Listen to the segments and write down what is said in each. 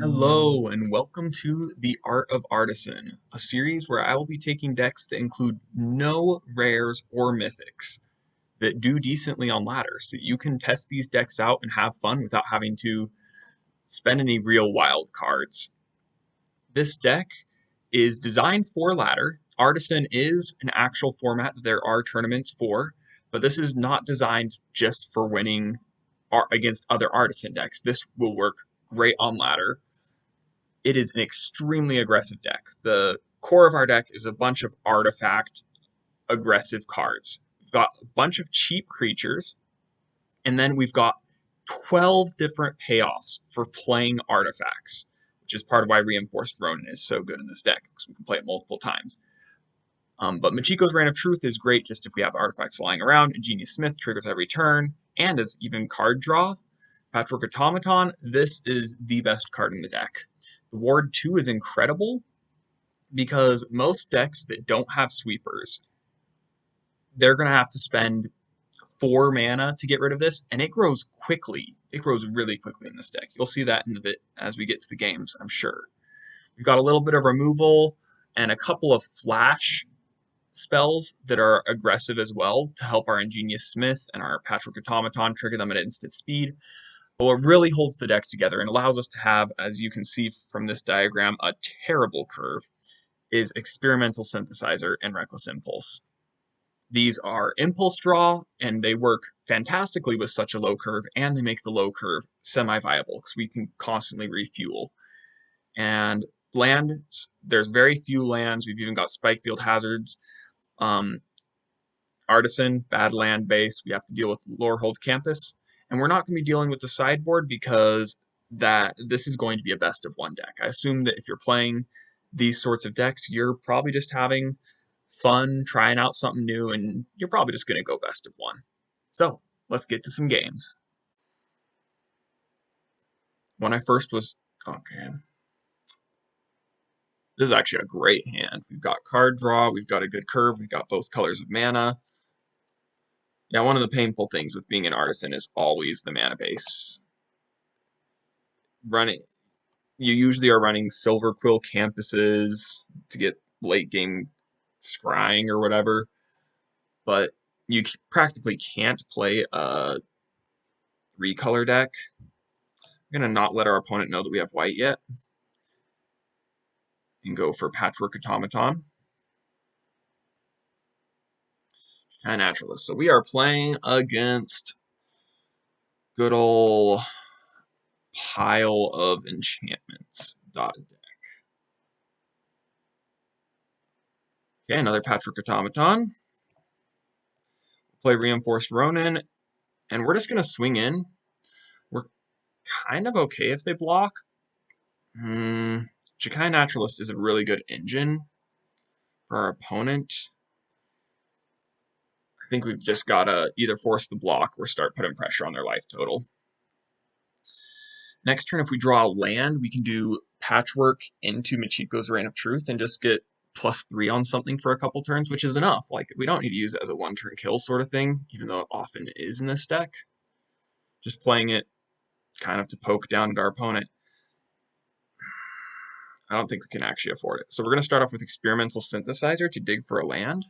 Hello and welcome to the Art of Artisan, a series where I will be taking decks that include no rares or mythics that do decently on ladders, so you can test these decks out and have fun without having to spend any real wild cards. This deck is designed for ladder. Artisan is an actual format that there are tournaments for, but this is not designed just for winning against other Artisan decks. This will work great on ladder. It is an extremely aggressive deck. The core of our deck is a bunch of artifact aggressive cards. We've got a bunch of cheap creatures, and then we've got 12 different payoffs for playing artifacts, which is part of why Reinforced Ronin is so good in this deck, because we can play it multiple times. But Machiko's Reign of Truth is great just if we have artifacts lying around. Ingenious Smith triggers every turn, and as even card draw. Patchwork Automaton, this is the best card in the deck. The Ward 2 is incredible because most decks that don't have sweepers, they're going to have to spend 4 mana to get rid of this, and it grows quickly. It grows really quickly in this deck. You'll see that in a bit as we get to the games, I'm sure. We've got a little bit of removal and a couple of flash spells that are aggressive as well to help our Ingenious Smith and our Patchwork Automaton trigger them at instant speed. But what really holds the deck together and allows us to have, as you can see from this diagram, a terrible curve is Experimental Synthesizer and Reckless Impulse. These are impulse draw, and they work fantastically with such a low curve, and they make the low curve semi-viable because we can constantly refuel. And lands, there's very few lands. We've even got Spikefield Hazards. Artisan, bad land base. We have to deal with Lorehold Campus. And we're not going to be dealing with the sideboard because this is going to be a best of one deck. I assume that if you're playing these sorts of decks, you're probably just having fun, trying out something new, and you're probably just going to go best of one. So, let's get to some games. When I first was... Okay. This is actually a great hand. We've got card draw, we've got a good curve, we've got both colors of mana. Now, one of the painful things with being an artisan is always the mana base. You usually are running Silver Quill Campuses to get late game scrying or whatever, but you practically can't play a 3-color deck. I'm going to not let our opponent know that we have white yet, and go for Patchwork Automaton. And Naturalist. So we are playing against good old pile of enchantments dotted deck. Okay, another Patchwork Automaton. Play Reinforced Ronin, and we're just going to swing in. We're kind of okay if they block. Chikai Naturalist is a really good engine for our opponent. I think we've just got to either force the block or start putting pressure on their life total. Next turn, if we draw a land, we can do Patchwork into Machiko's Reign of Truth and just get +3 on something for a couple turns, which is enough. Like, we don't need to use it as a one-turn kill sort of thing, even though it often is in this deck. Just playing it kind of to poke down at our opponent. I don't think we can actually afford it. So we're going to start off with Experimental Synthesizer to dig for a land.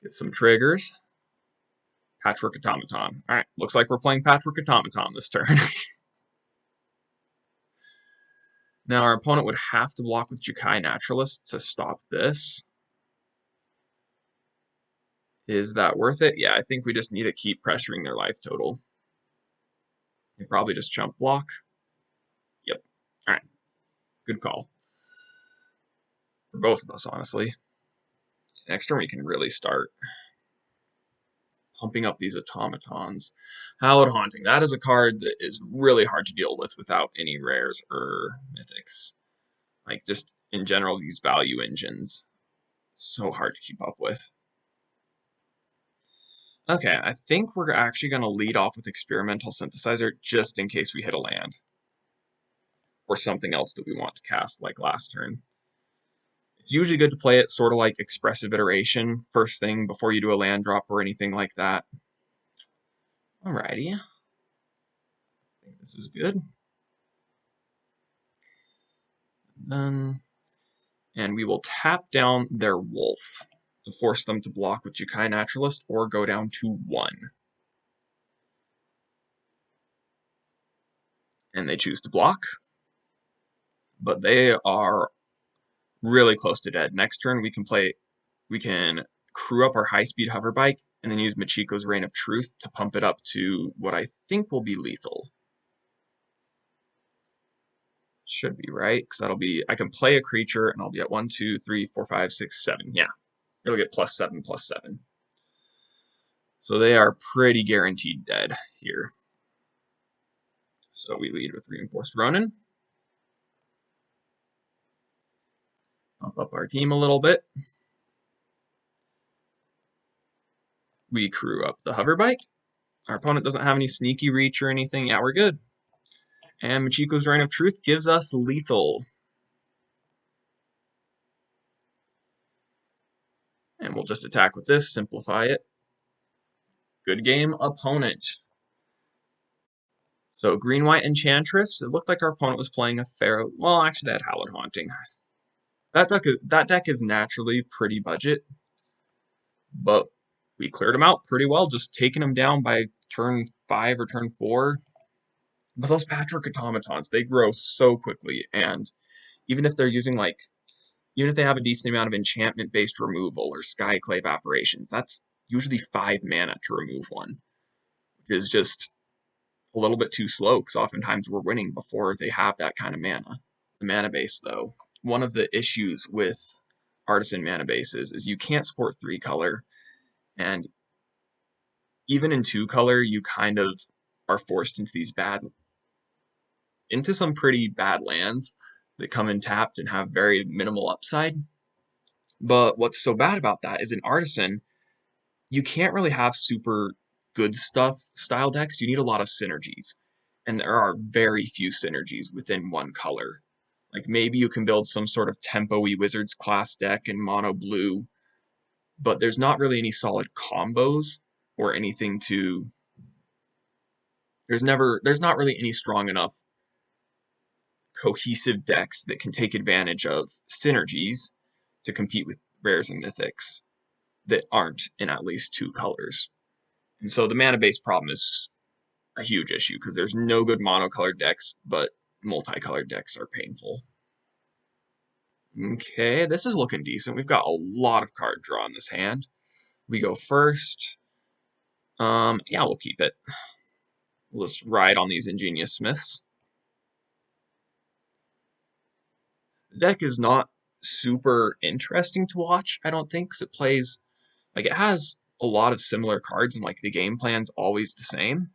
Get some triggers. Patchwork Automaton. Alright, looks like we're playing Patchwork Automaton this turn. Now our opponent would have to block with Chikai Naturalist to stop this. Is that worth it? Yeah, I think we just need to keep pressuring their life total. They probably just chump block. Yep. Alright. Good call. For both of us, honestly. Next turn we can really start pumping up these automatons. Hallowed Haunting. That is a card that is really hard to deal with without any rares or mythics. Like, just in general, these value engines. So hard to keep up with. Okay, I think we're actually going to lead off with Experimental Synthesizer just in case we hit a land. Or something else that we want to cast like last turn. It's usually good to play it sort of like Expressive Iteration first thing before you do a land drop or anything like that. Alrighty. This is good. And we will tap down their wolf to force them to block with Jukai Naturalist or go down to 1. And they choose to block, but they are really close to dead. Next turn we can crew up our high-speed hover bike and then use Machiko's Reign of Truth to pump it up to what I think will be lethal. Should be, right? Because that'll be, I can play a creature and I'll be at 1, 2, 3, 4, 5, 6, 7. Yeah, it'll get +7/+7. So they are pretty guaranteed dead here. So we lead with Reinforced Ronin. Pump up our team a little bit. We crew up the hover bike. Our opponent doesn't have any sneaky reach or anything. Yeah, we're good. And Machiko's Reign of Truth gives us lethal. And we'll just attack with this, simplify it. Good game, opponent. So green-white Enchantress. It looked like our opponent was playing a fair... Well, actually, they had Hallowed Haunting. That deck is naturally pretty budget, but we cleared them out pretty well, just taking them down by turn 5 or turn 4. But those Patchwork Automatons, they grow so quickly, and even if they're using even if they have a decent amount of enchantment-based removal or Skyclave Apparitions, that's usually 5 mana to remove one, which is just a little bit too slow, because oftentimes we're winning before they have that kind of mana. The mana base, though, one of the issues with Artisan mana bases is you can't support 3-color, and even in 2-color, you kind of are forced into some pretty bad lands that come in tapped and have very minimal upside. But what's so bad about that is in Artisan, you can't really have super good stuff style decks. You need a lot of synergies, and there are very few synergies within one color. Like maybe you can build some sort of tempo-y Wizards class deck in mono blue, but there's not really any solid combos or anything to... There's not really any strong enough cohesive decks that can take advantage of synergies to compete with rares and mythics that aren't in at least 2 colors. And so the mana base problem is a huge issue because there's no good monocolored decks, but multicolored decks are painful. Okay, this is looking decent. We've got a lot of card draw in this hand. We go first. Yeah, we'll keep it. We'll just ride on these Ingenious Smiths. The deck is not super interesting to watch, I don't think, because it plays... it has a lot of similar cards, and the game plan's always the same.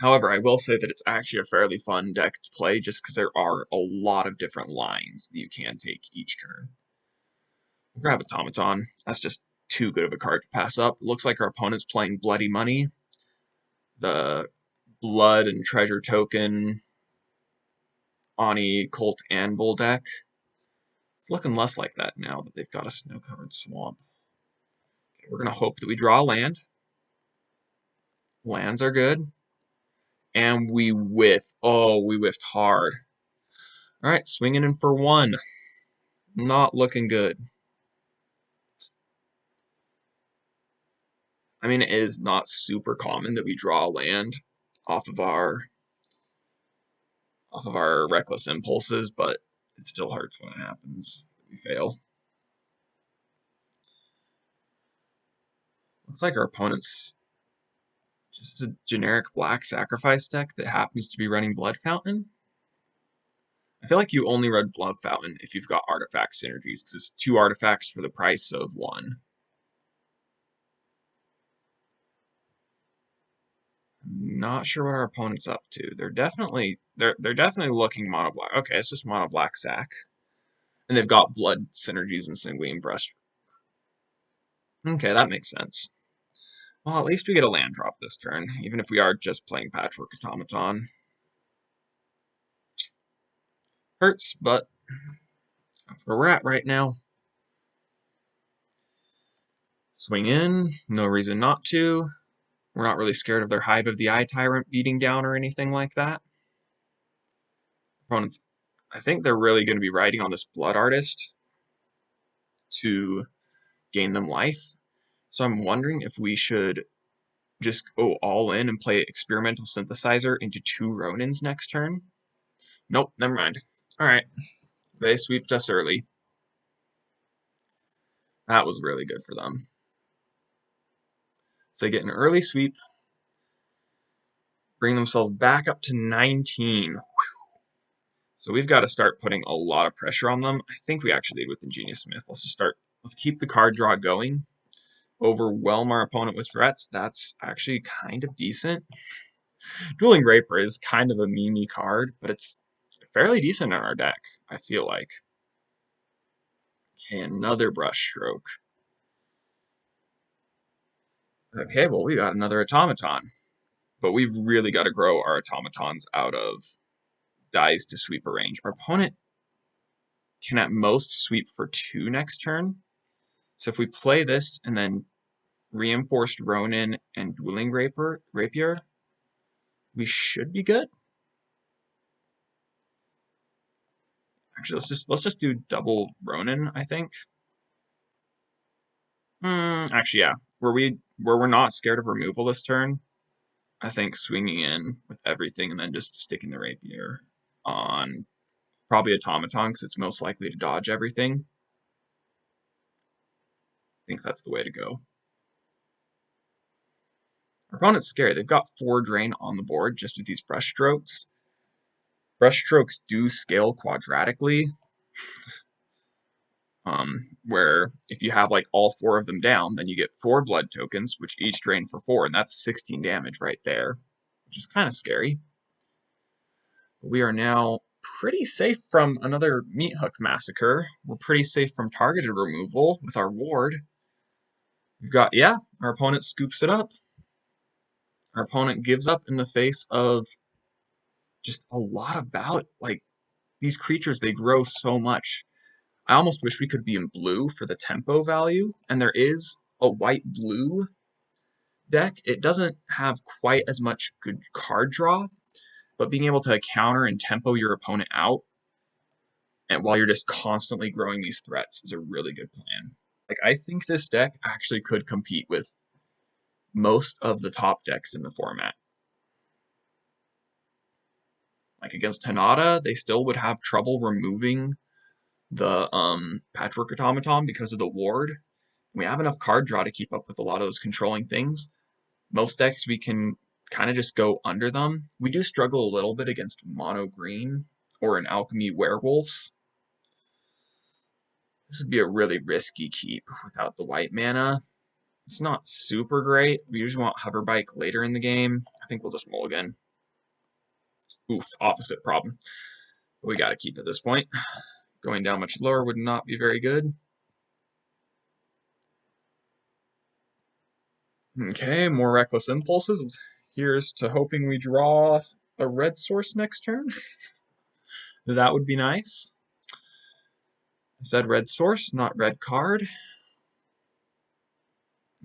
However, I will say that it's actually a fairly fun deck to play just because there are a lot of different lines that you can take each turn. We'll grab Automaton. That's just too good of a card to pass up. Looks like our opponent's playing Bloody Money, the Blood and Treasure Token, Ani, Colt, Anvil deck. It's looking less like that now that they've got a Snow-Covered Swamp. Okay, we're going to hope that we draw a land. Lands are good. And we whiff. Oh, we whiffed hard. All right, swinging in for 1. Not looking good. I mean, it is not super common that we draw a land off of our reckless impulses, but it still hurts when it happens. We fail. Looks like our opponent's just a generic black sacrifice deck that happens to be running Blood Fountain. I feel like you only run Blood Fountain if you've got artifact synergies, because it's 2 artifacts for the price of 1. Not sure what our opponent's up to. They're definitely looking mono black. Okay, it's just mono black sack, and they've got blood synergies and sanguine brush. Okay, that makes sense. Well, at least we get a land drop this turn, even if we are just playing Patchwork Automaton. Hurts, but that's where we're at right now. Swing in, no reason not to. We're not really scared of their Hive of the Eye Tyrant beating down or anything like that. Opponents, I think they're really going to be riding on this Blood Artist to gain them life. So I'm wondering if we should just go all in and play Experimental Synthesizer into 2 Ronins next turn. Nope, never mind. Alright, they sweeped us early. That was really good for them. So they get an early sweep, bring themselves back up to 19. So we've got to start putting a lot of pressure on them. I think we actually lead with Ingenious Smith. Let's keep the card draw going. Overwhelm our opponent with threats. That's actually kind of decent. Dueling Raper is kind of a meme-y card, but it's fairly decent in our deck, I feel like. Okay, another Brushstroke. Okay, well, we got another Automaton. But we've really got to grow our Automatons out of dies to sweep a range. Our opponent can at most sweep for 2 next turn. So if we play this and then Reinforced Ronin and Dueling Rapier, we should be good. Actually, let's just do double Ronin, I think. Actually, yeah. Where we're not scared of removal this turn, I think swinging in with everything and then just sticking the Rapier on probably Automaton because it's most likely to dodge everything. I think that's the way to go. Our opponent's scary. They've got 4 drain on the board just with these Brushstrokes. Brushstrokes do scale quadratically, where if you have like all 4 of them down, then you get 4 blood tokens, which each drain for 4, and that's 16 damage right there, which is kind of scary. We are now pretty safe from another Meat Hook Massacre. We're pretty safe from targeted removal with our ward. We've got, yeah, our opponent scoops it up. Our opponent gives up in the face of just a lot of value. Like, these creatures, they grow so much. I almost wish we could be in blue for the tempo value, and there is a white-blue deck. It doesn't have quite as much good card draw, but being able to counter and tempo your opponent out, and while you're just constantly growing these threats, is a really good plan. Like, I think this deck actually could compete with most of the top decks in the format. Like, against Hanada, they still would have trouble removing the Patchwork Automaton because of the ward. We have enough card draw to keep up with a lot of those controlling things. Most decks we can kind of just go under them. We do struggle a little bit against mono green or an Alchemy Werewolves. This would be a really risky keep without the white mana. It's not super great. We usually want Hoverbike later in the game. I think we'll just mulligan. Oof, opposite problem. But we got to keep at this point. Going down much lower would not be very good. Okay, more Reckless Impulses. Here's to hoping we draw a red source next turn. That would be nice. I said red source, not red card.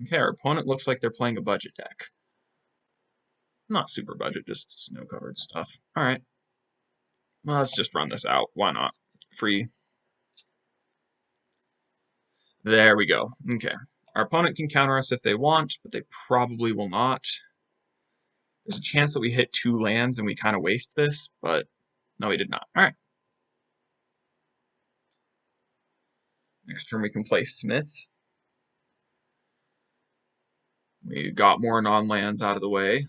Okay, our opponent looks like they're playing a budget deck. Not super budget, just snow-covered stuff. Alright. Well, let's just run this out. Why not? Free. There we go. Okay. Our opponent can counter us if they want, but they probably will not. There's a chance that we hit 2 lands and we kind of waste this, but no, we did not. Alright. Next turn we can play Smith. We got more non-lands out of the way.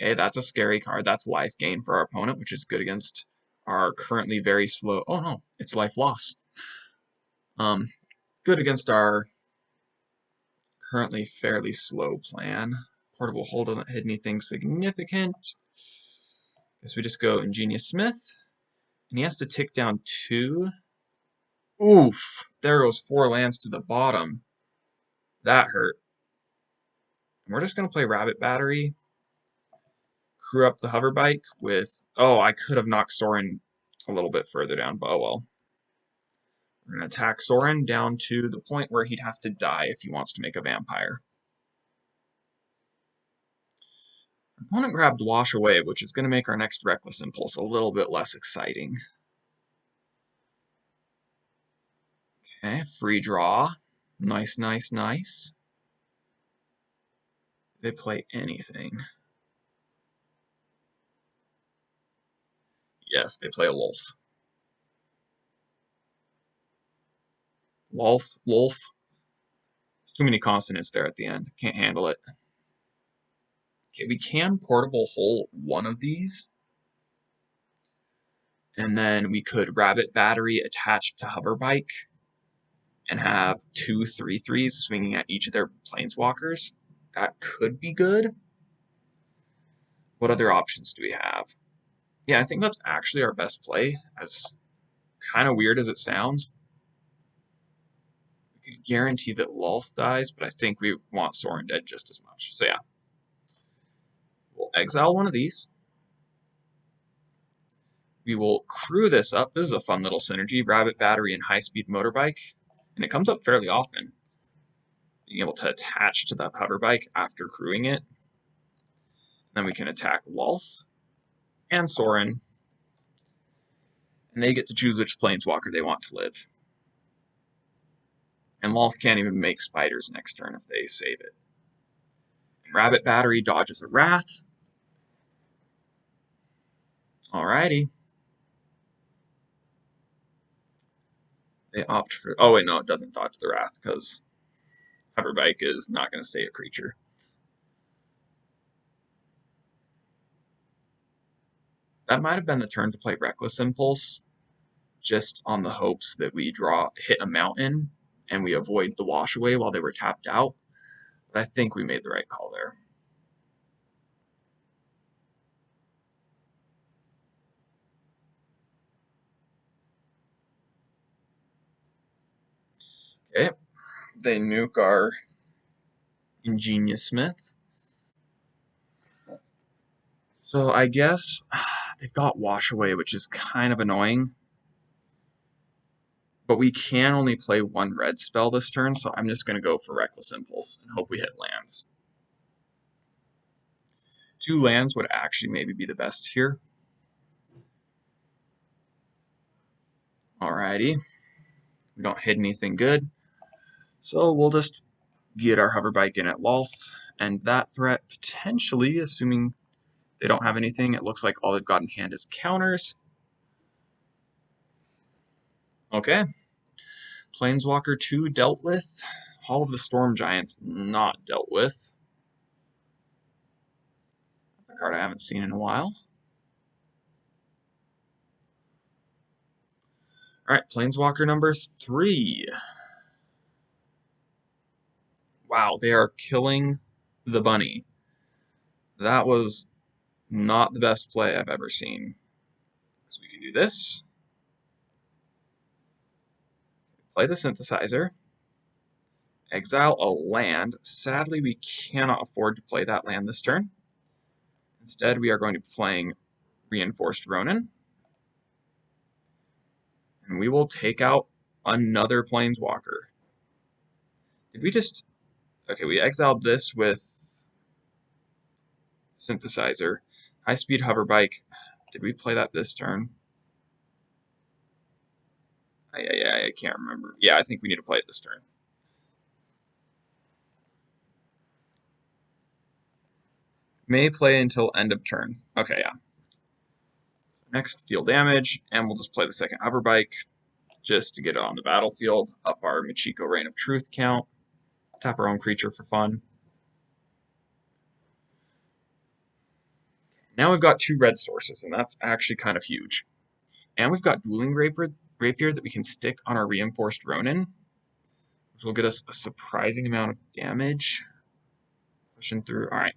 Okay, that's a scary card. That's life gain for our opponent, which is good against our currently very slow... Oh no, it's life loss. Good against our currently fairly slow plan. Portable Hole doesn't hit anything significant. Guess we just go Ingenious Smith. And he has to tick down 2. Oof! There goes 4 lands to the bottom. That hurt. And we're just going to play Rabbit Battery. Crew up the Hoverbike with... Oh, I could have knocked Sorin a little bit further down, but oh well. We're going to attack Sorin down to the point where he'd have to die if he wants to make a vampire. Opponent grabbed Wash Away, which is going to make our next Reckless Impulse a little bit less exciting. Okay, free draw. Nice, nice, nice. They play anything. Yes, they play a Lolth. Lolth, Lolth. There's too many consonants there at the end. Can't handle it. Okay, we can portable hole one of these. And then we could Rabbit Battery attached to Hover Bike and have 2 3/3s swinging at each of their planeswalkers. That could be good. What other options do we have? Yeah, I think that's actually our best play, as kind of weird as it sounds. We could guarantee that Lolth dies, but I think we want Sorin dead just as much. So yeah, we'll exile one of these. We will crew this up. This is a fun little synergy, Rabbit Battery and High Speed Motorbike. And it comes up fairly often, being able to attach to the hover bike after crewing it. Then we can attack Lolth and Sorin, and they get to choose which planeswalker they want to live. And Lolth can't even make spiders next turn if they save it. And Rabbit Battery dodges a Wrath. Alrighty. They opt for... Oh wait, no, it doesn't dodge the Wrath, because hover bike is not going to stay a creature. That might have been the turn to play Reckless Impulse, just on the hopes that we hit a mountain and we avoid the Wash Away while they were tapped out. But I think we made the right call there. Okay, they nuke our Ingenious Smith. So I guess they've got Wash Away, which is kind of annoying. But we can only play one red spell this turn, so I'm just going to go for Reckless Impulse and hope we hit lands. 2 lands would actually maybe be the best here. Alrighty. We don't hit anything good. So we'll just get our hover bike in at Lolth, and that threat potentially, assuming they don't have anything, it looks like all they've got in hand is counters. Okay. Planeswalker 2 dealt with. Hall of the Storm Giants not dealt with. A card I haven't seen in a while. Alright, Planeswalker number 3. Wow, they are killing the bunny. That was not the best play I've ever seen. So we can do this. Play the Synthesizer. Exile a land. Sadly, we cannot afford to play that land this turn. Instead, we are going to be playing Reinforced Ronin. And we will take out another Planeswalker. Did we just... Okay, we exiled this with Synthesizer. High Speed Hover Bike. Did we play that this turn? I can't remember. Yeah, I think we need to play it this turn. May play until end of turn. Okay, yeah. So next, deal damage, and we'll just play the second hover bike just to get it on the battlefield, up our Michiko Reign of Truth count, tap our own creature for fun. Now we've got 2 red sources, and that's actually kind of huge. And we've got Dueling Rapier that we can stick on our Reinforced Ronin, which will get us a surprising amount of damage. Pushing through. Alright.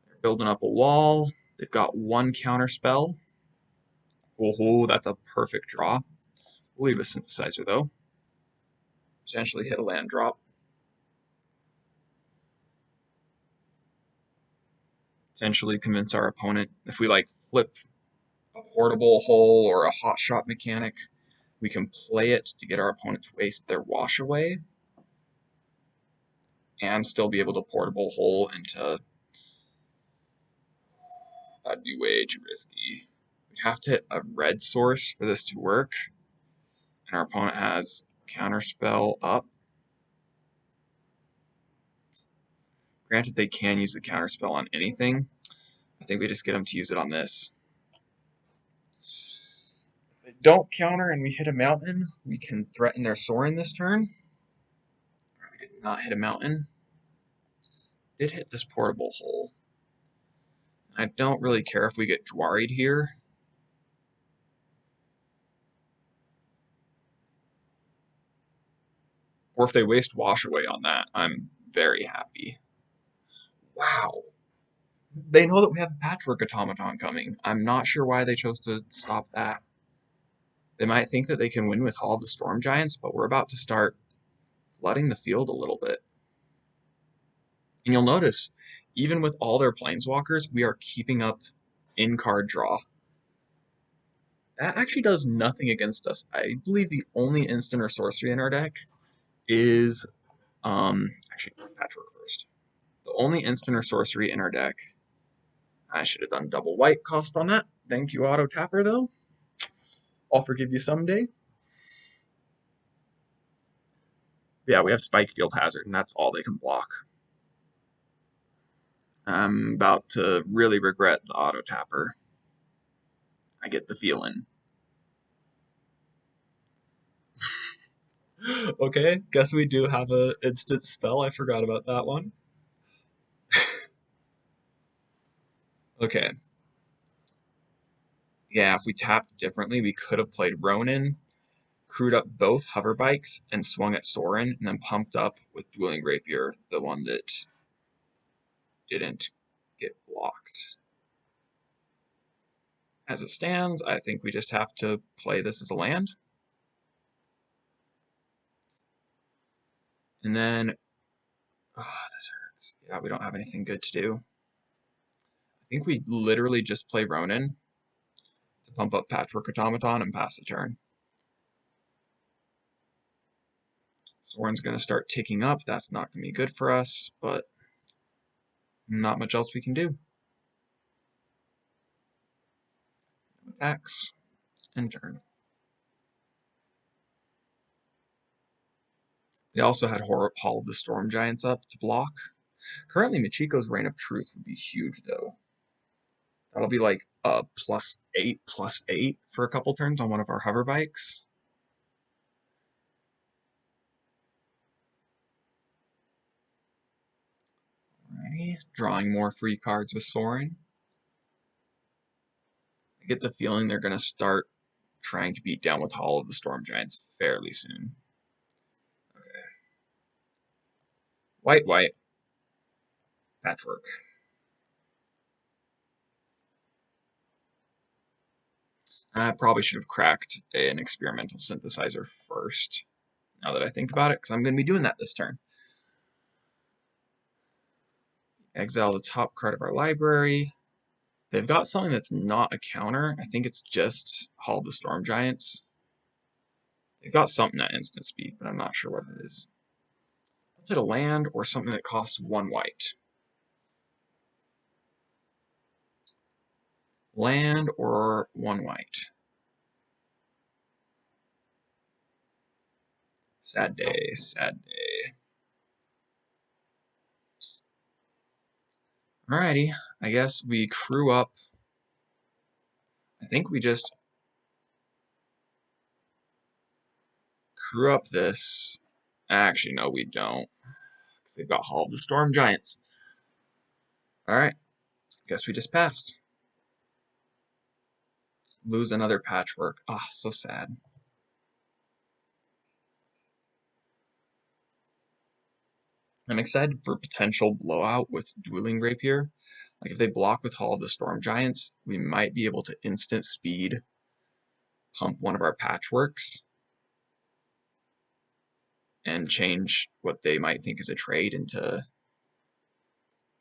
They're building up a wall. They've got 1 counter spell. Oh, that's a perfect draw. We'll leave a Synthesizer, though. Potentially hit a land drop. Potentially convince our opponent. If we, like, flip a portable hole or a hot shot mechanic, we can play it to get our opponent to waste their Wash Away and still be able to portable hole into That'd be way too risky. We'd have to hit a red source for this to work. And our opponent has counterspell up. Granted, they can use the counterspell on anything. I think we just get them to use it on this. If they don't counter and we hit a mountain, we can threaten their Sorin this turn. We did not hit a mountain. Did hit this portable hole. I don't really care if we get Dwari'd here. Or if they waste Wash Away on that, I'm very happy. Wow. They know that we have a Patchwork Automaton coming. I'm not sure why they chose to stop that. They might think that they can win with Hall of the Storm Giants, but we're about to start flooding the field a little bit. And you'll notice, even with all their Planeswalkers, we are keeping up in-card draw. That actually does nothing against us. I believe the only instant or sorcery in our deck is, actually, Patchwork first. The only instant or sorcery in our deck, I should have done double white cost on that. Thank you, Auto Tapper, though. I'll forgive you someday. Yeah, we have Spike Field Hazard, and that's all they can block. I'm about to really regret the Auto Tapper. I get the feeling. Okay, guess we do have an instant spell. I forgot about that one. Okay. Yeah, if we tapped differently, we could have played Ronin, crewed up both hover bikes, and swung at Sorin, and then pumped up with Dueling Rapier, the one that didn't get blocked. As it stands, I think we just have to play this as a land. And then, oh, this hurts. Yeah, we don't have anything good to do. I think we literally just play Ronin to pump up Patchwork Automaton and pass the turn. Sorin's going to start ticking up. That's not going to be good for us, but not much else we can do. Attacks and turn. They also had Hall of the Storm Giants up to block. Currently, Michiko's Reign of Truth would be huge, though. That'll be like a +8/+8 for a couple turns on one of our hover bikes. Alrighty, drawing more free cards with Sorin. I get the feeling they're going to start trying to beat down with Hall of the Storm Giants fairly soon. Okay. White. Patchwork. I probably should have cracked an experimental synthesizer first, now that I think about it, because I'm going to be doing that this turn. Exile the top card of our library. They've got something that's not a counter. I think it's just Hall of the Storm Giants. They've got something at instant speed, but I'm not sure what it is. Let's hit a land or something that costs 1 white. Land or 1 white. Sad day, sad day. Alrighty, I guess we crew up. I think we just crew up this. Actually, no, we don't. Because they've got Hall of the Storm Giants. Alright, guess we just passed. Lose another Patchwork. Ah, so sad. I'm excited for potential blowout with Dueling Rapier. Like if they block with Hall of the Storm Giants, we might be able to instant speed pump one of our Patchworks and change what they might think is a trade into...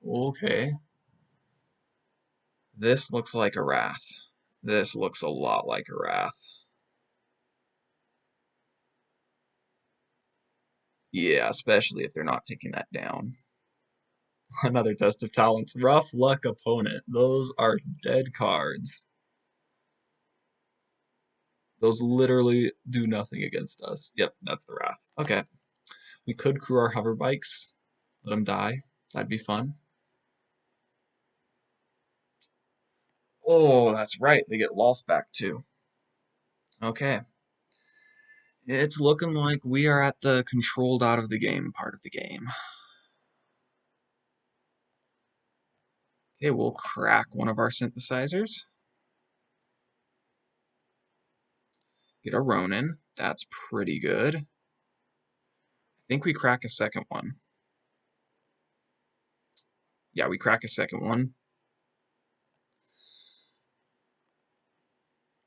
Okay. This looks like a Wrath. This looks a lot like a Wrath. Yeah, especially if they're not taking that down. Another test of talents. Rough luck opponent. Those are dead cards. Those literally do nothing against us. Yep, that's the Wrath. Okay. We could crew our hover bikes. Let them die. That'd be fun. Oh, that's right. They get Lolth back too. Okay. It's looking like we are at the controlled out of the game part of the game. Okay, we'll crack one of our synthesizers. Get a Ronin. That's pretty good. I think we crack a second one. Yeah, we crack a second one.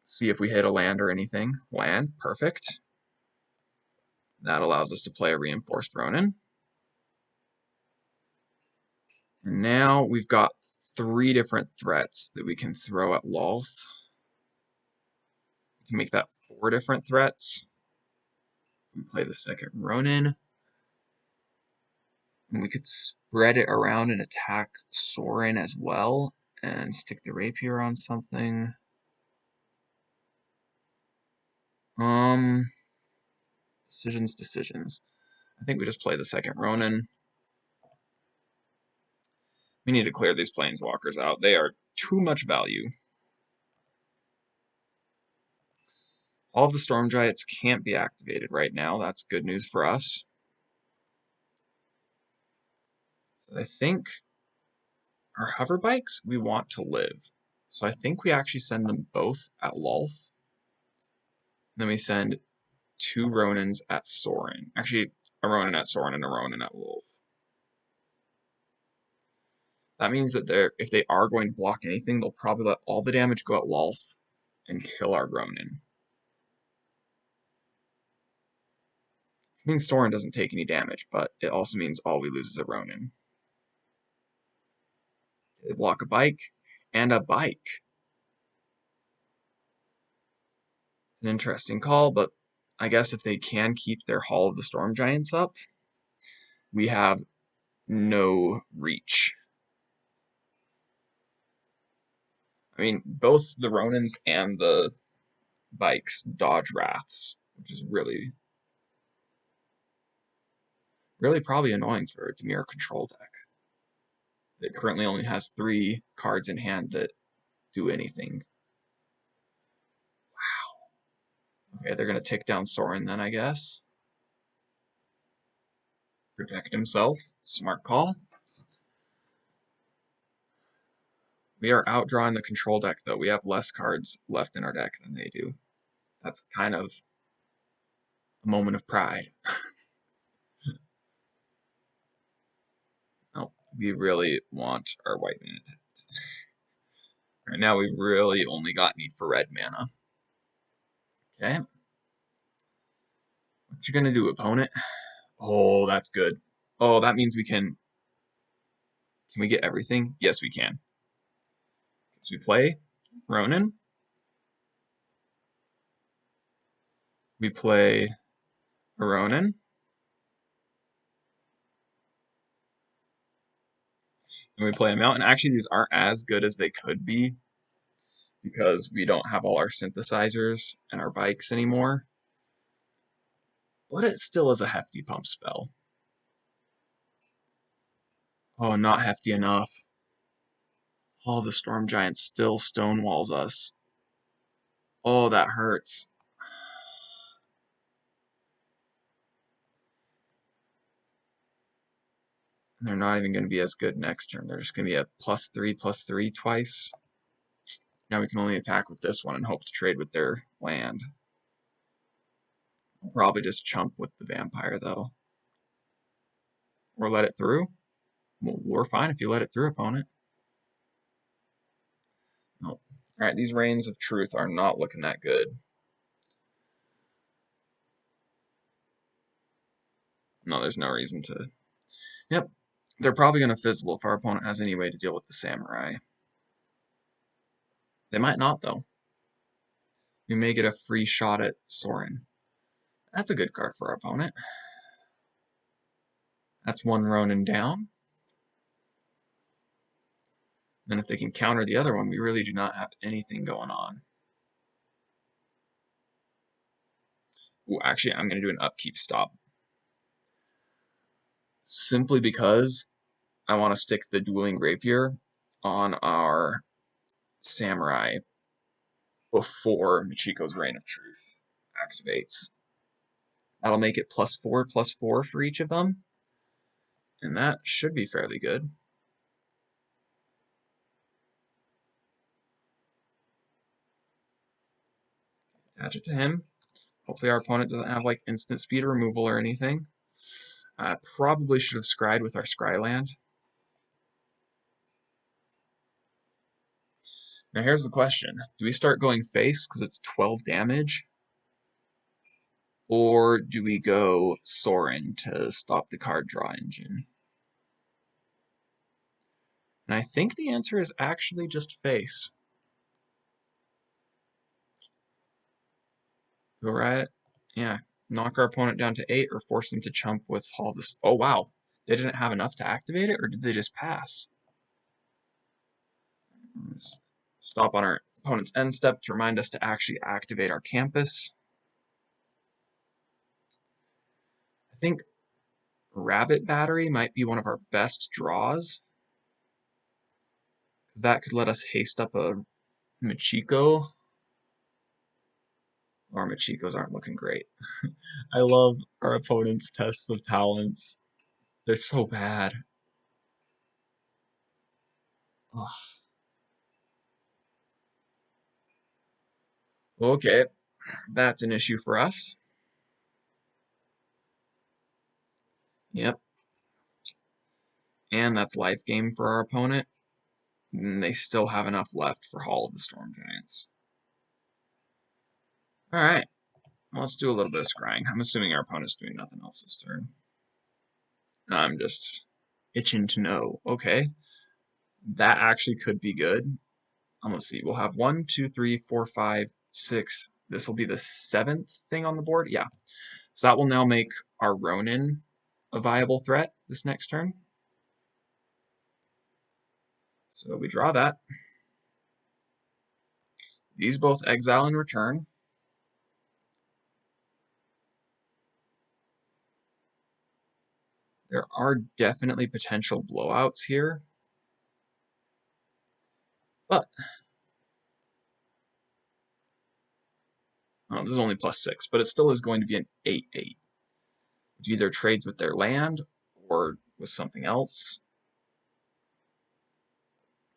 See if we hit a land or anything. Land, perfect. That allows us to play a Reinforced Ronin. And now we've got 3 different threats that we can throw at Lolth. We can make that 4 different threats. We play the second Ronin. And we could spread it around and attack Sorin as well and stick the Rapier on something. Decisions. I think we just play the second Ronin. We need to clear these Planeswalkers out. They are too much value. All of the Storm Giants can't be activated right now. That's good news for us. So I think our hover bikes, we want to live. So I think we actually send them both at Lolth. Then we send 2 Ronins at Sorin. Actually, a Ronin at Sorin and a Ronin at Lolth. That means that if they are going to block anything, they'll probably let all the damage go at Lolth and kill our Ronin. It means Sorin doesn't take any damage, but it also means all we lose is a Ronin. They block a bike and a bike. It's an interesting call, but I guess if they can keep their Hall of the Storm Giants up, we have no reach. I mean, both the Ronins and the bikes dodge Wraths, which is really probably annoying for a Dimir control deck. It currently only has 3 cards in hand that do anything. Wow. Okay, they're going to tick down Sorin then, I guess. Protect himself. Smart call. We are outdrawing the control deck, though. We have less cards left in our deck than they do. That's kind of a moment of pride. Oh, we really want our white mana. Right now, we really only got need for red mana. Okay. What you gonna do, opponent? Oh, that's good. Oh, that means we can... Can we get everything? Yes, we can. So we play Ronin. We play a Ronin. And we play a Mountain. Actually, these aren't as good as they could be because we don't have all our synthesizers and our bikes anymore. But it still is a hefty pump spell. Oh, not hefty enough. Oh, the Storm Giant still stonewalls us. Oh, that hurts. They're not even going to be as good next turn. They're just going to be a +3/+3 twice. Now we can only attack with this one and hope to trade with their land. I'll probably just chump with the Vampire, though. Or let it through. Well, we're fine if you let it through, opponent. Nope. Alright, these Reigns of Truth are not looking that good. No, there's no reason to... Yep. They're probably going to fizzle if our opponent has any way to deal with the Samurai. They might not, though. We may get a free shot at Sorin. That's a good card for our opponent. That's 1 Ronin down. And if they can counter the other one, we really do not have anything going on. Ooh, actually, I'm going to do an upkeep stop. Simply because I want to stick the dueling rapier on our samurai before Michiko's Reign of Truth activates. That'll make it +4/+4 for each of them, and that should be fairly good. Attach it to him. Hopefully our opponent doesn't have like instant speed removal or anything. I probably should have scryed with our scry land. Now here's the question. Do we start going face because it's 12 damage? Or do we go Sorin to stop the card draw engine? And I think the answer is actually just face. Go right. Yeah. Knock our opponent down to 8 or force them to chump with all this. Oh, wow. They didn't have enough to activate it, or did they just pass? Let's stop on our opponent's end step to remind us to actually activate our campus. I think Rabbit Battery might be one of our best draws, because that could let us haste up a Michiko. Our Michikos aren't looking great. I love our opponent's tests of talents. They're so bad. Ugh. Okay, that's an issue for us. Yep. And that's life game for our opponent. And they still have enough left for Hall of the Storm Giants. Alright, let's do a little bit of scrying. I'm assuming our opponent's doing nothing else this turn. I'm just itching to know. Okay, that actually could be good. Let's see, we'll have 1, 2, 3, 4, 5, 6. This will be the 7th thing on the board. Yeah, so that will now make our Ronin a viable threat this next turn. So we draw that. These both exile in return. There are definitely potential blowouts here. But oh, this is only +6, but it still is going to be an 8/8. Which either trades with their land or with something else.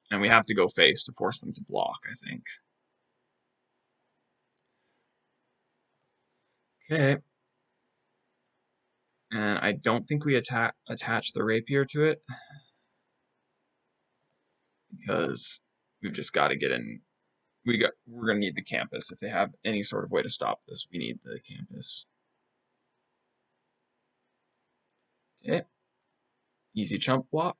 And we have to go face to force them to block, I think. Okay. And I don't think we attach the rapier to it, because we've just got to get in. We're going to need the campus. If they have any sort of way to stop this, we need the campus. Okay. Easy chump block.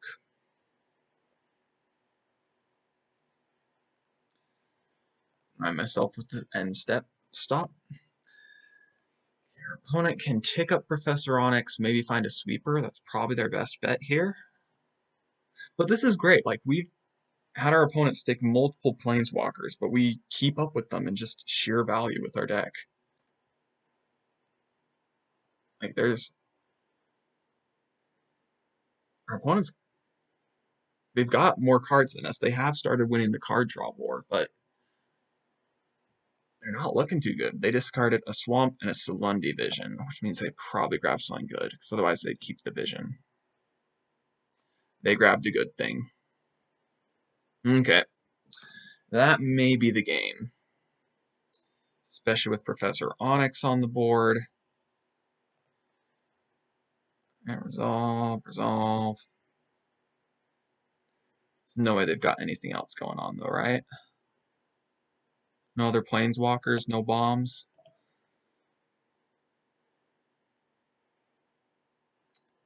Remind myself with the end step stop. Your opponent can tick up Professor Onyx, maybe find a sweeper. That's probably their best bet here. But this is great. Like, we've had our opponent stick multiple planeswalkers, but we keep up with them in just sheer value with our deck. Like, our opponents, they've got more cards than us. They have started winning the card draw war, but they're not looking too good. They discarded a Swamp and a Salundi Vision, which means they probably grabbed something good, because otherwise they'd keep the Vision. They grabbed a good thing. Okay. That may be the game. Especially with Professor Onyx on the board. And resolve. There's no way they've got anything else going on though, right? No other planeswalkers, no bombs.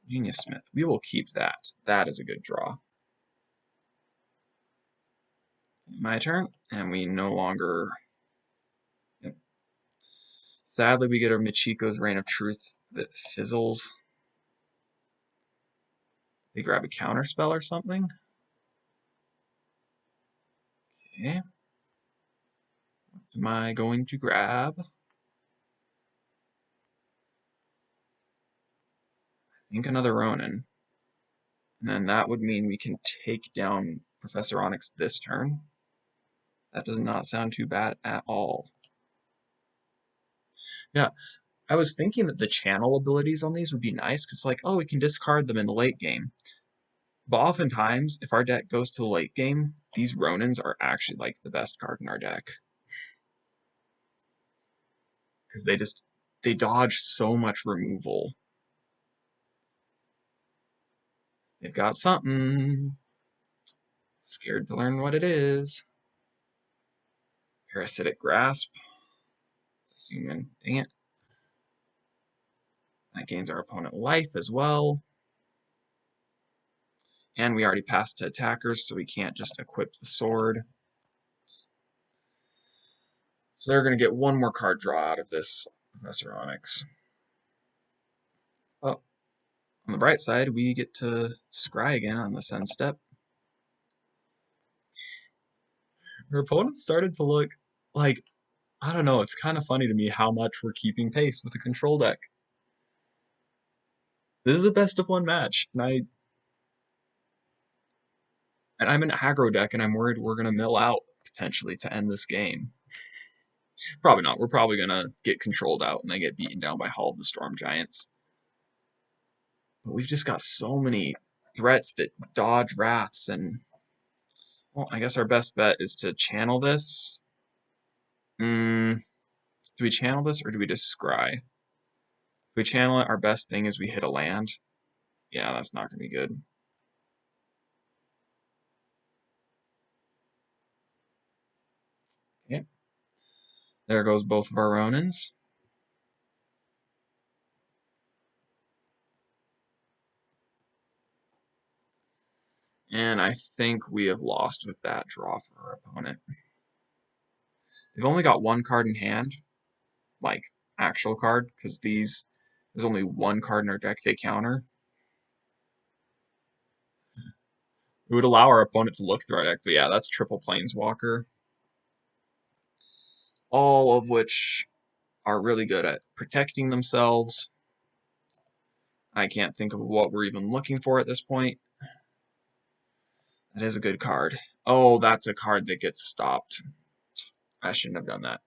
Genius Smith. We will keep that. That is a good draw. My turn, and we no longer. Yep. Sadly, we get our Michiko's Reign of Truth that fizzles. They grab a counter spell or something. Okay. What am I going to grab? I think another Ronin. And then that would mean we can take down Professor Onyx this turn. That does not sound too bad at all. Yeah, I was thinking that the channel abilities on these would be nice, because like, oh, we can discard them in the late game. But oftentimes, if our deck goes to the late game, these Ronins are actually like the best card in our deck. Because they dodge so much removal. They've got something. Scared to learn what it is. Parasitic Grasp. Human. Dang it. That gains our opponent life as well. And we already passed to attackers, so we can't just equip the sword. So they're going to get one more card draw out of this Professor Onyx. Oh, on the bright side, we get to scry again on the Send step. Our opponents started to look like, I don't know, it's kind of funny to me how much we're keeping pace with the control deck. This is a best of one match, and I'm an aggro deck, and I'm worried we're going to mill out potentially to end this game. Probably not. We're probably going to get controlled out and then get beaten down by Hall of the Storm Giants. But we've just got so many threats that dodge wraths, and well, I guess our best bet is to channel this. Do we channel this or do we just scry? If we channel it, our best thing is we hit a land. Yeah, that's not going to be good. Okay. There goes both of our Ronins. And I think we have lost with that draw for our opponent. They've only got one card in hand, like actual card, because there's only one card in our deck they counter. It would allow our opponent to look through our deck, but yeah, that's triple Planeswalker. All of which are really good at protecting themselves. I can't think of what we're even looking for at this point. That is a good card. Oh, that's a card that gets stopped. I shouldn't have done that.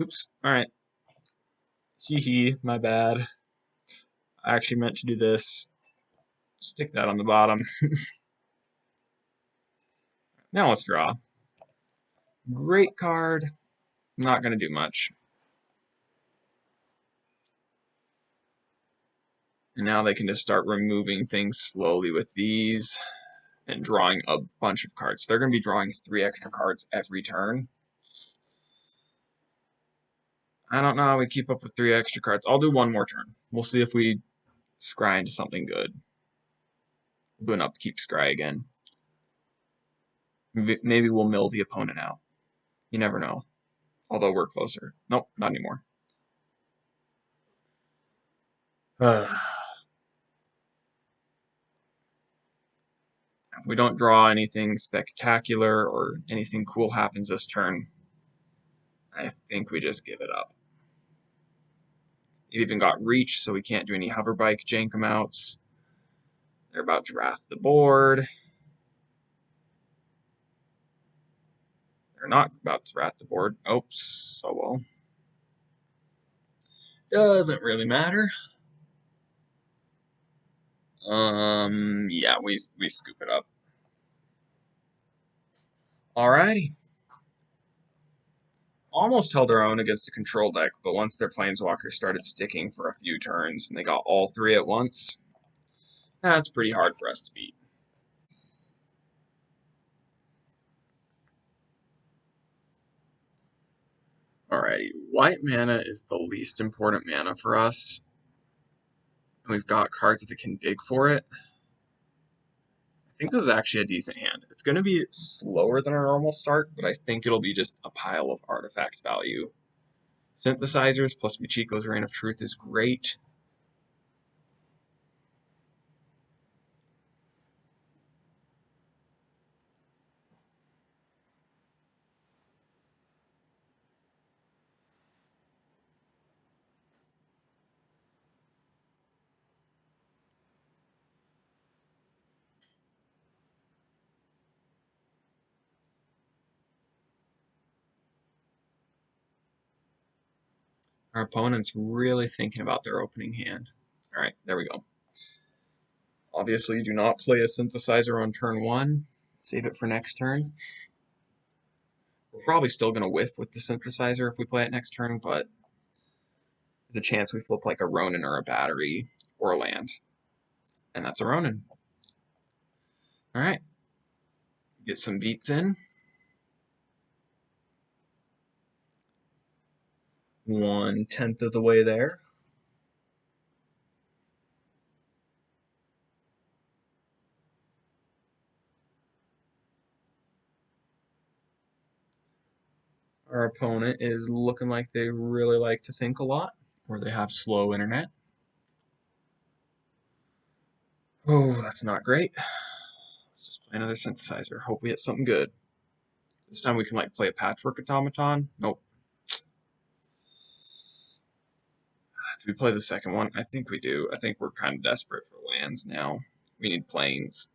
Oops. Alright. Hee hee, my bad. I actually meant to do this. Stick that on the bottom. Now let's draw. Great card. Not going to do much. And now they can just start removing things slowly with these and drawing a bunch of cards. They're going to be drawing 3 extra cards every turn. I don't know how we keep up with 3 extra cards. I'll do one more turn. We'll see if we scry into something good. Do an upkeep scry again. Maybe we'll mill the opponent out. You never know. Although we're closer. Nope, not anymore. If we don't draw anything spectacular or anything cool happens this turn, I think we just give it up. It even got reach, so we can't do any hover bike jank amounts. They're about to wrath the board. They're not about to wrath the board. Oops, so well. Doesn't really matter. Yeah, we scoop it up. Alrighty. Almost held their own against a control deck, but once their planeswalkers started sticking for a few turns and they got all 3 at once, that's pretty hard for us to beat. Alrighty, white mana is the least important mana for us. And we've got cards that can dig for it. I think this is actually a decent hand. It's going to be slower than our normal start, but I think it'll be just a pile of artifact value. Synthesizers plus Michiko's Reign of Truth is great. Our opponent's really thinking about their opening hand. Alright, there we go. Obviously, do not play a synthesizer on turn 1. Save it for next turn. We're probably still going to whiff with the synthesizer if we play it next turn, but there's a chance we flip like a Ronin or a battery or a land. And that's a Ronin. Alright. Get some beats in. 1/10 of the way there. Our opponent is looking like they really like to think a lot, or they have slow internet. Oh, that's not great. Let's just play another synthesizer. Hope we hit something good. This time we can like play a patchwork automaton. Nope. Do we play the second one? I think we do. I think we're kind of desperate for lands now. We need plains.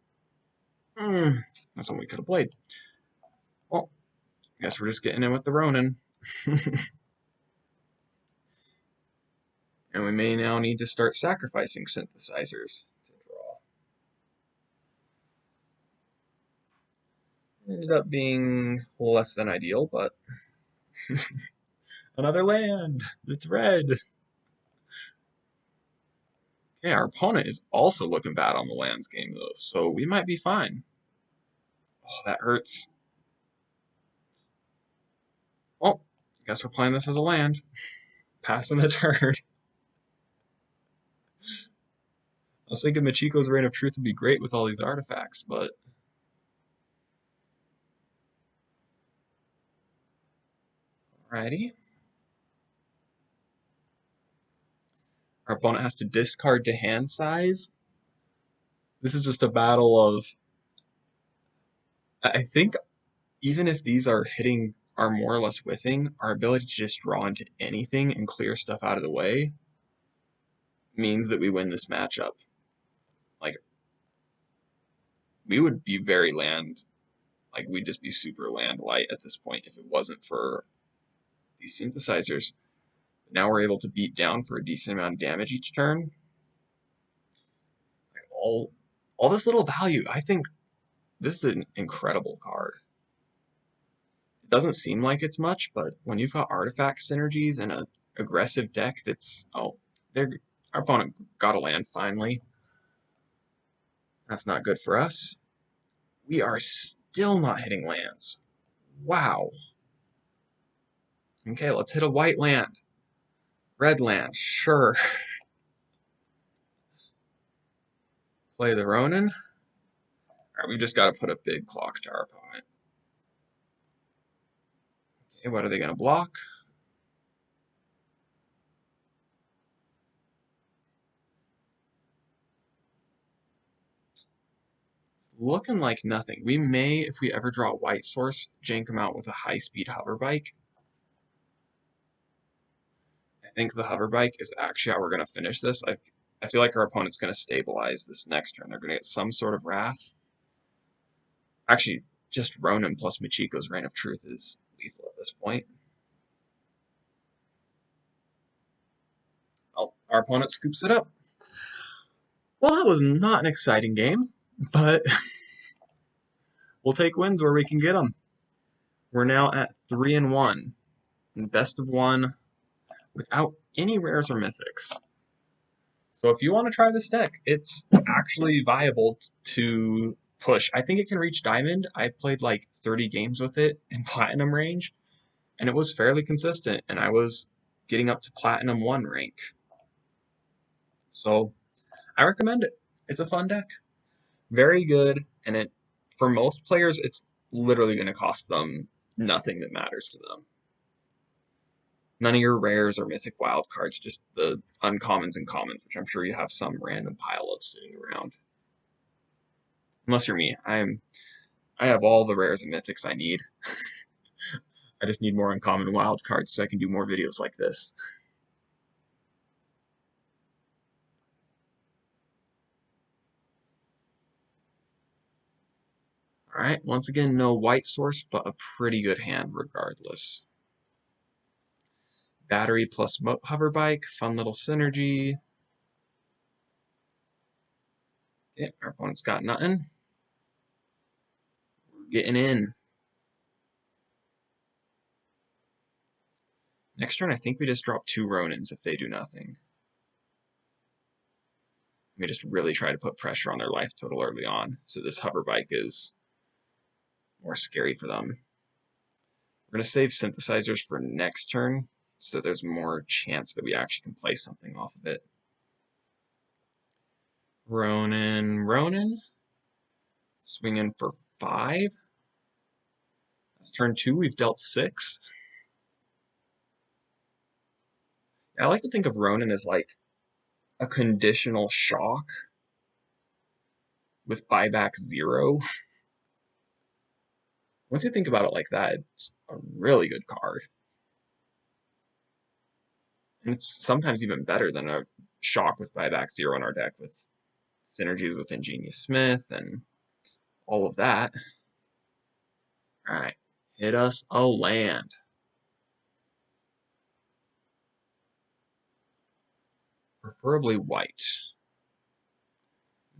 That's what we could have played. Well, I guess we're just getting in with the Ronin. And we may now need to start sacrificing synthesizers to draw. Ended up being less than ideal, but another land. It's red. Okay, our opponent is also looking bad on the lands game though, so we might be fine. Oh, that hurts. Well, I guess we're playing this as a land. Passing the turn. I was thinking Machiko's Reign of Truth would be great with all these artifacts, but alrighty. Our opponent has to discard to hand size. This is just a battle of. I think even if these are hitting, are more or less whiffing, our ability to just draw into anything and clear stuff out of the way means that we win this matchup. Like, we would be very land, like, we'd just be super land light at this point if it wasn't for these synthesizers. Now we're able to beat down for a decent amount of damage each turn. Like, all this little value, I think this is an incredible card. It doesn't seem like it's much, but when you've got artifact synergies and an aggressive deck that's, oh, our opponent got a land finally. That's not good for us. We are still not hitting lands. Wow. Okay, let's hit a white land. Red land, sure. Play the Ronin. Alright, we just got to put a big clock to our opponent. Okay, what are they going to block? It's looking like nothing. We may, if we ever draw a white source, jank them out with a high-speed hover bike. I think the hover bike is actually how we're going to finish this. I feel like our opponent's going to stabilize this next turn. They're going to get some sort of wrath. Actually, just Ronin plus Michiko's Reign of Truth is lethal at this point. Oh, our opponent scoops it up. Well, that was not an exciting game, but we'll take wins where we can get them. We're now at 3-1, in best of one, without any rares or mythics. So if you want to try this deck, it's actually viable to push. I think it can reach Diamond. I played like 30 games with it in Platinum range, and it was fairly consistent, and I was getting up to Platinum 1 rank. So I recommend it. It's a fun deck. Very good, and it for most players, it's literally going to cost them nothing that matters to them. None of your rares or mythic wild cards, just the uncommons and commons, which I'm sure you have some random pile of sitting around. Unless you're me, I have all the rares and mythics I need. I just need more uncommon wild cards so I can do more videos like this. Alright, once again, no white source, but a pretty good hand regardless. Battery plus hover bike, fun little synergy. Okay, our opponent's got nothing. We're getting in. Next turn, I think we just drop 2 Ronins if they do nothing. We just really try to put pressure on their life total early on, so this hover bike is more scary for them. We're going to save synthesizers for next turn, so there's more chance that we actually can play something off of it. Ronin. Swinging for 5. That's turn 2, we've dealt 6. I like to think of Ronin as like a conditional shock with buyback 0. Once you think about it like that, it's a really good card. And it's sometimes even better than a shock with buyback 0 in our deck with synergies with Ingenious Smith and all of that. Alright, hit us a land. Preferably white.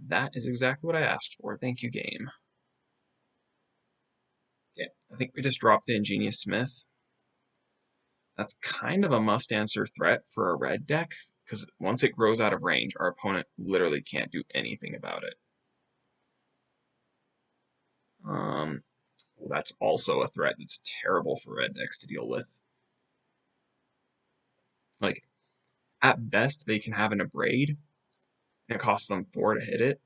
That is exactly what I asked for. Thank you, game. Okay, I think we just dropped the Ingenious Smith. That's kind of a must-answer threat for a red deck, because once it grows out of range, our opponent literally can't do anything about it. Well, that's also a threat that's terrible for red decks to deal with. Like, at best, they can have an Abrade, and it costs them 4 to hit it.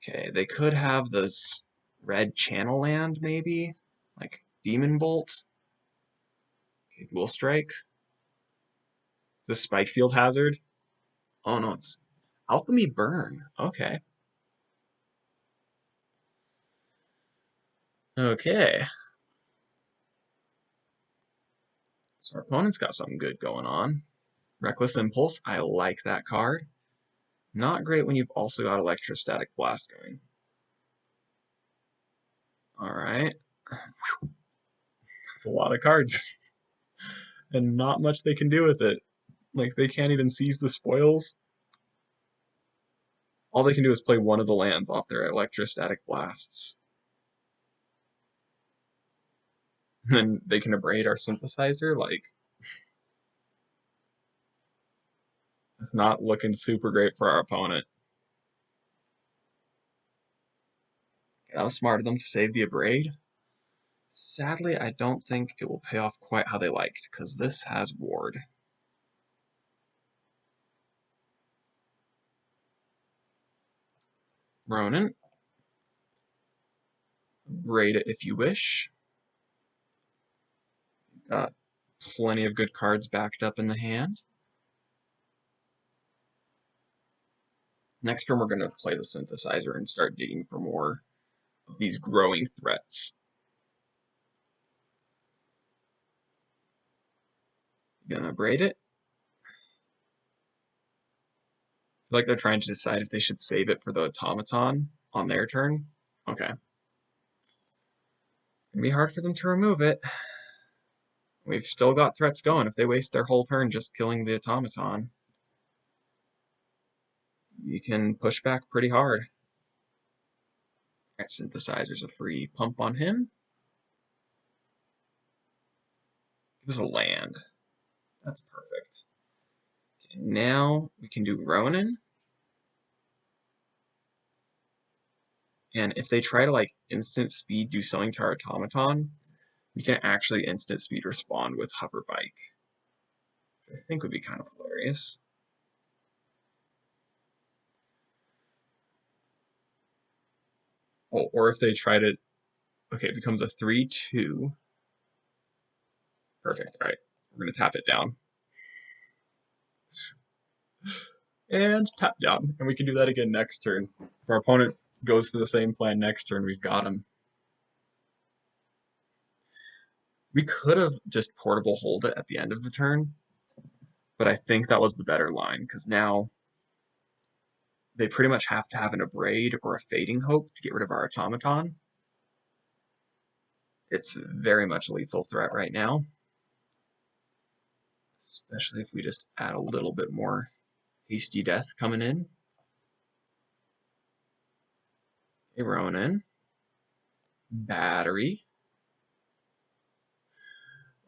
Okay, they could have this red channel land, maybe? Like, Demon Bolt? Okay, Dual Strike? Is this Spike Field Hazard? Oh no, it's Alchemy Burn. Okay. Okay. So our opponent's got something good going on. Reckless Impulse, I like that card. Not great when you've also got Electrostatic Blast going. Alright. That's a lot of cards. And not much they can do with it. Like, they can't even seize the spoils. All they can do is play one of the lands off their Electrostatic Blasts. And then they can abrade our synthesizer, like... It's not looking super great for our opponent. That was smart of them to save the abrade. Sadly, I don't think it will pay off quite how they liked, because this has ward. Ronin. Raid it if you wish. Got plenty of good cards backed up in the hand. Next turn, we're going to play the synthesizer and start digging for more of these growing threats. Gonna braid it. I feel like they're trying to decide if they should save it for the automaton on their turn. Okay. It's gonna be hard for them to remove it. We've still got threats going. If they waste their whole turn just killing the automaton, you can push back pretty hard. That synthesizer's a free pump on him. Give us a land. That's perfect. Okay, now we can do Ronin. And if they try to like instant speed do something to our automaton, we can actually instant speed respond with hover bike. Which I think would be kind of hilarious. Oh, or if they try to, okay, it becomes a 3/2. Perfect. All right, we're gonna tap it down. And tap down, and we can do that again next turn. If our opponent goes for the same plan next turn, we've got him. We could have just portable hold it at the end of the turn, but I think that was the better line, because now they pretty much have to have an abrade or a fading hope to get rid of our automaton. It's very much a lethal threat right now. Especially if we just add a little bit more hasty death coming in. A Ronin. Battery.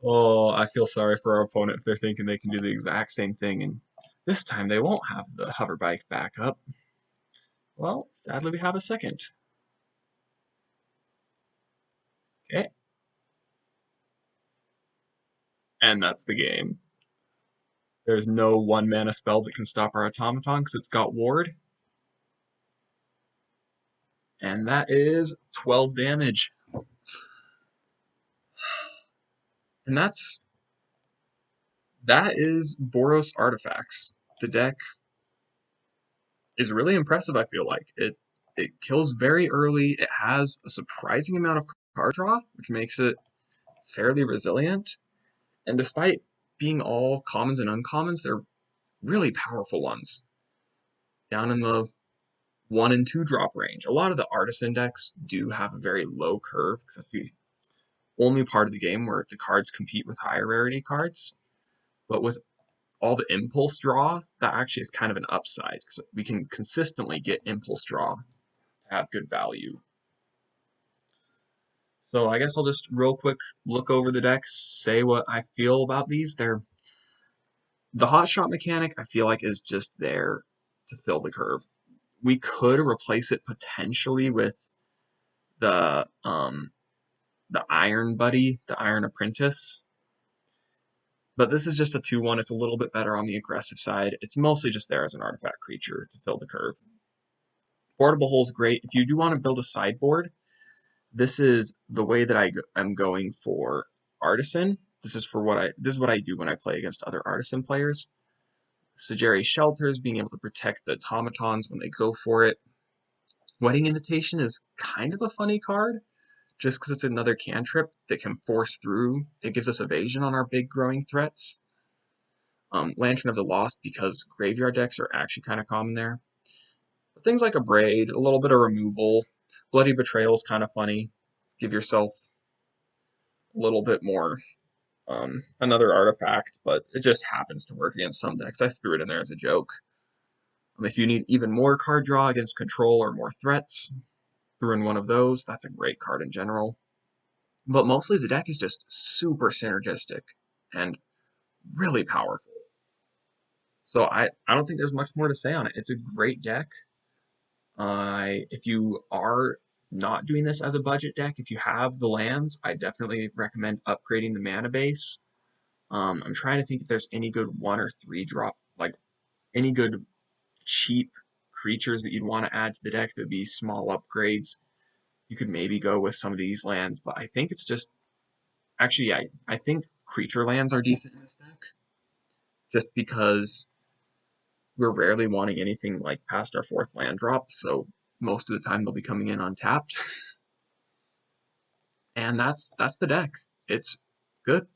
Oh, I feel sorry for our opponent if they're thinking they can do the exact same thing, and this time they won't have the hover bike back up. Well, sadly we have a second. Okay. And that's the game. There's no 1-mana spell that can stop our automaton because it's got ward. And that is 12 damage. And that is Boros Artifacts. The deck is really impressive, I feel like. It kills very early. It has a surprising amount of card draw, which makes it fairly resilient. And despite being all commons and uncommons, they're really powerful ones. Down in the 1 and 2 drop range. A lot of the Artisan decks do have a very low curve, because that's the only part of the game where the cards compete with higher rarity cards. But with all the impulse draw, that actually is kind of an upside, because we can consistently get impulse draw to have good value. So I guess I'll just real quick look over the decks, say what I feel about these. The hot shot mechanic, I feel like, is just there to fill the curve. We could replace it potentially with the Iron Buddy, the Iron Apprentice. But this is just a 2/1. It's a little bit better on the aggressive side. It's mostly just there as an artifact creature to fill the curve. Portable Hull's great. If you do want to build a sideboard, this is the way that I'm going for Artisan. This is what I do when I play against other Artisan players. Sageri Shelters, being able to protect the automatons when they go for it. Wedding Invitation is kind of a funny card, just because it's another cantrip that can force through. It gives us evasion on our big growing threats. Lantern of the Lost, because graveyard decks are actually kind of common there. But things like a Braid, a little bit of removal. Bloody Betrayal is kind of funny. Give yourself a little bit more, another artifact, but it just happens to work against some decks. I threw it in there as a joke. If you need even more card draw against control or more threats, throw in one of those. That's a great card in general. But mostly the deck is just super synergistic and really powerful. So I don't think there's much more to say on it. It's a great deck. If you are not doing this as a budget deck, if you have the lands, I definitely recommend upgrading the mana base. I'm trying to think if there's any good 1 or 3 drop, like any good cheap creatures that you'd want to add to the deck that would be small upgrades. You could maybe go with some of these lands, but I think it's just, actually, yeah, I think creature lands are decent in this deck, just because we're rarely wanting anything like past our 4th land drop, so most of the time they'll be coming in untapped. And that's the deck. It's good.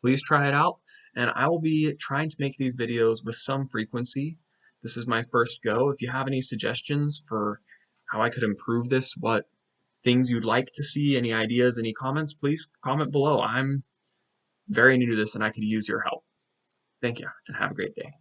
Please try it out, and I will be trying to make these videos with some frequency. This is my first go. If you have any suggestions for how I could improve this, what things you'd like to see, any ideas, any comments, please comment below. I'm very new to this and I could use your help. Thank you, and have a great day.